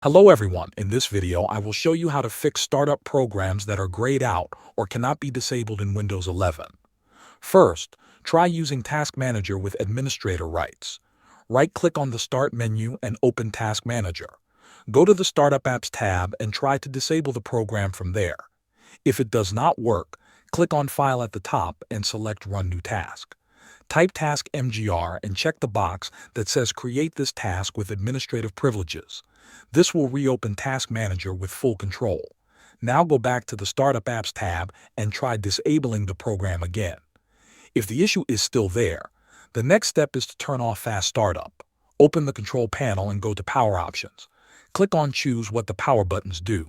Hello everyone, in this video I will show you how to fix startup programs that are grayed out or cannot be disabled in Windows 11. First, try using Task Manager with administrator rights. Right-click on the Start menu and open Task Manager. Go to the Startup Apps tab and try to disable the program from there. If it does not work, click on File at the top and select Run New Task. Type Task MGR and check the box that says Create this task with administrative privileges. This will reopen Task Manager with full control. Now go back to the Startup Apps tab and try disabling the program again. If the issue is still there, the next step is to turn off Fast Startup. Open the Control panel and go to Power Options. Click on Choose what the power buttons do.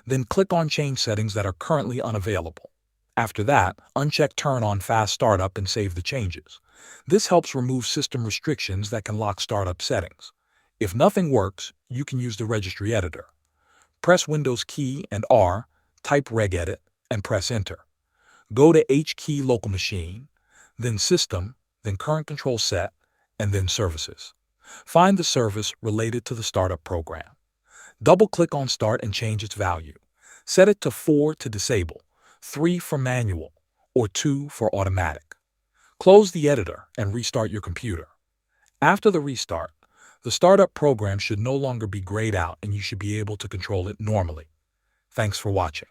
Then click on Change settings that are currently unavailable. After that, uncheck Turn on Fast Startup and save the changes. This helps remove system restrictions that can lock startup settings. If nothing works, you can use the Registry Editor. Press Windows key and R, type regedit, and press Enter. Go to H key Local Machine, then System, then Current Control Set, and then Services. Find the service related to the startup program. Double-click on Start and change its value. Set it to 4 to disable, 3 for manual, or 2 for automatic. Close the editor and restart your computer. After the restart, the startup program should no longer be grayed out and you should be able to control it normally. Thanks for watching.